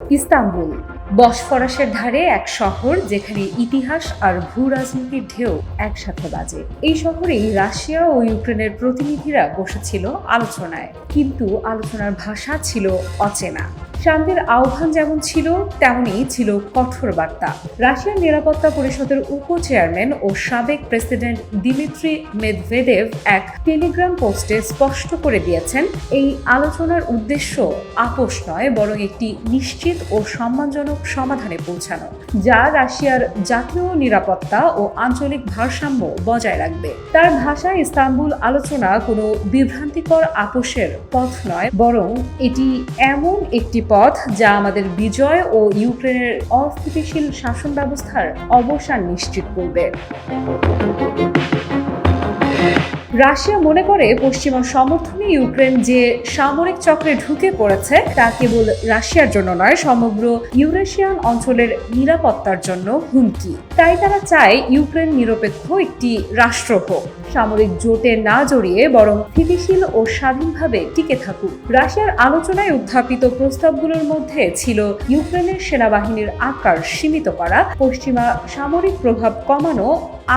Istanbul বসফরাসের ধারে এক শহর যেখানে ইতিহাস আর ভূ রাজনীতির ঢেউ একসাথে বাজে। এই শহরেই রাশিয়া ও ইউক্রেনের প্রতিনিধিরা বসেছিল আলোচনায়, কিন্তু আলোচনার ভাষা ছিল অচেনা। শান্তির আহ্বান যেমন ছিল তেমনই ছিল কঠোর বার্তা। রাশিয়ার নিরাপত্তা পরিষদের উপ-চেয়ারম্যান ও সাবেক প্রেসিডেন্ট দিমিত্রি মেদভেদেভ এক টেলিগ্রাম পোস্টে স্পষ্ট করে দিয়েছেন, এই আলোচনার উদ্দেশ্য আপোষ নয়, বরং একটি নিশ্চিত ও সম্মানজনক সমাধানে পৌঁছানো, যা রাশিয়ার জাতীয় নিরাপত্তা ও আঞ্চলিক ভারসাম্য বজায় রাখবে। তার ভাষায় ইস্তাম্বুল আলোচনা কোনো বিভ্রান্তিকর আপোষের পথ নয়, বরং এটি এমন একটি পথ যা আমাদের বিজয় ও ইউক্রেনের অস্থিতিশীল শাসন ব্যবস্থার অবসান নিশ্চিত করবে। রাশিয়া মনে করে পশ্চিমা সমর্থনে ইউক্রেন যে সামরিক চক্রে ঢুকে পড়েছে তা কেবল রাশিয়ার জন্য নয়, সমগ্র ইউরেশিয়ান অঞ্চলের নিরাপত্তার জন্য হুমকি। তাই তারা চায় ইউক্রেন নিরপেক্ষ একটি রাষ্ট্র হোক, সামরিক জোটে না জড়িয়ে বরং স্থিতিশীল ও স্বাধীনভাবে টিকে থাকুক। রাশিয়ার আলোচনায় উত্থাপিত প্রস্তাবগুলোর মধ্যে ছিল ইউক্রেনের সেনাবাহিনীর আকার সীমিত করা, পশ্চিমা সামরিক প্রভাব কমানো,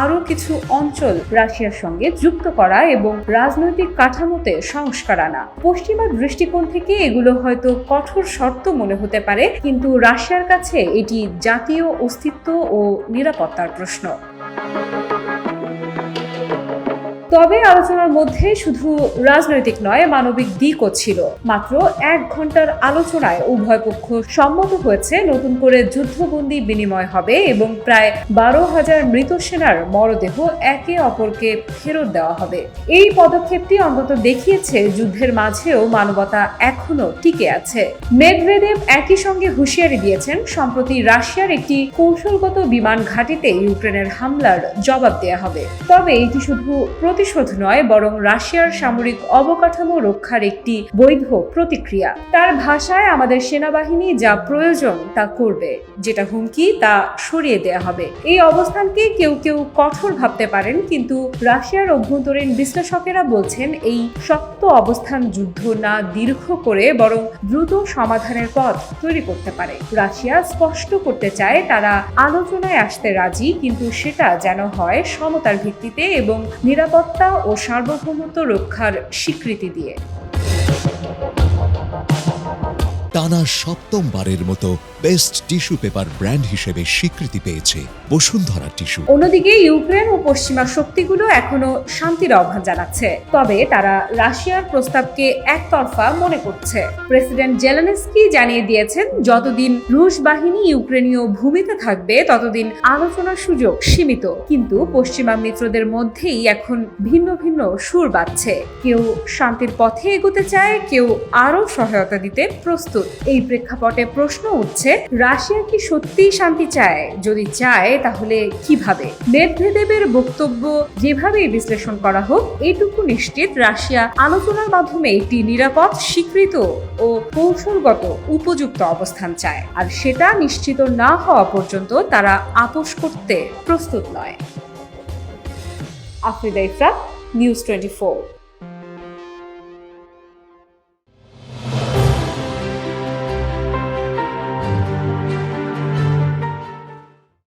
আরও কিছু অঞ্চল রাশিয়ার সঙ্গে যুক্ত করা এবং রাজনৈতিক কাঠামোতে সংস্কার আনা। পশ্চিমা দৃষ্টিকোণ থেকে এগুলো হয়তো কঠোর শর্ত মনে হতে পারে, কিন্তু রাশিয়ার কাছে এটি জাতীয় অস্তিত্ব ও নিরাপত্তার প্রশ্ন। তবে আলোচনার মধ্যে শুধু রাজনৈতিক নয়, মানবিক দিকও ছিল। মাত্র 1 ঘন্টার আলোচনায় উভয় পক্ষ সম্মত হয়েছে নতুন করে যুদ্ধবন্দী বিনিময় হবে এবং প্রায় 12,000 মৃত সেনার মরদেহ একে অপরকে ফেরত দেওয়া হবে। এই পদক্ষেপটি অন্তত দেখিয়েছে যুদ্ধের মাঝেও মানবতা এখনো টিকে আছে। মেদভেদেভ একই সঙ্গে হুঁশিয়ারি দিয়েছেন, সম্প্রতি রাশিয়ার একটি কৌশলগত বিমান ঘাঁটিতে ইউক্রেনের হামলার জবাব দেওয়া হবে। তবে এটি শুধু প্রতিশোধ নয়, বরং রাশিয়ার সামরিক অবকাঠামো রক্ষার একটি বৈধ প্রতিক্রিয়া। তার ভাষায়, আমাদের সেনাবাহিনী যা প্রয়োজন তা করবে, যেটা হুমকি তা সরিয়ে দেয়া হবে। এই অবস্থানকে কেউ কেউ কঠোর ভাবতে পারেন, কিন্তু রাশিয়ার অভ্যন্তরীণ বিশ্লেষকেরা বলছেন এই শক্ত অবস্থান যুদ্ধ না দীর্ঘ করে বরং দ্রুত সমাধানের পথ তৈরি করতে পারে। রাশিয়া স্পষ্ট করতে চায় তারা আলোচনায় আসতে রাজি, কিন্তু সেটা যেন হয় সমতার ভিত্তিতে এবং নিরাপত্তা ও সার্বভৌমত্ব রক্ষার স্বীকৃতি দিয়ে। টানা 7মবারের মতো বেস্ট টিস্যু পেপার ব্র্যান্ড হিসেবে স্বীকৃতি পেয়েছে বসুন্ধরা টিস্যু। অন্যদিকে ইউক্রেন ও পশ্চিমা শক্তিগুলো এখনো শান্তির আহ্বান জানাচ্ছে, তবে তারা রাশিয়ার প্রস্তাবকে একতরফা মনে করছে। প্রেসিডেন্ট জেলেনস্কি জানিয়ে দিয়েছেন, যতদিন রুশ বাহিনী ইউক্রেনীয় ভূমিতে থাকবে ততদিন আলোচনার সুযোগ সীমিত। কিন্তু পশ্চিমা মিত্রদের মধ্যেই এখন ভিন্ন ভিন্ন সুর বাজছে। কেউ শান্তির পথে এগোতে চায়, কেউ আরও সহায়তা দিতে প্রস্তুত। এই প্রেক্ষাপটে প্রশ্ন উঠছে, রাশিয়া কি সত্যিই শান্তি চায়? যদি চায় তাহলে কিভাবে? মেদভেদেবের বক্তব্য যেভাবেই বিশ্লেষণ করা হোক, এইটুকু নিশ্চিত, রাশিয়া আলোচনার মাধ্যমে একটি নিরাপদ, স্বীকৃত ও কৌশলগত উপযুক্ত অবস্থান চায়, আর সেটা নিশ্চিত না হওয়া পর্যন্ত তারা আপোষ করতে প্রস্তুত নয়। আফ্রিদা ইফরাত, নিউজ 24।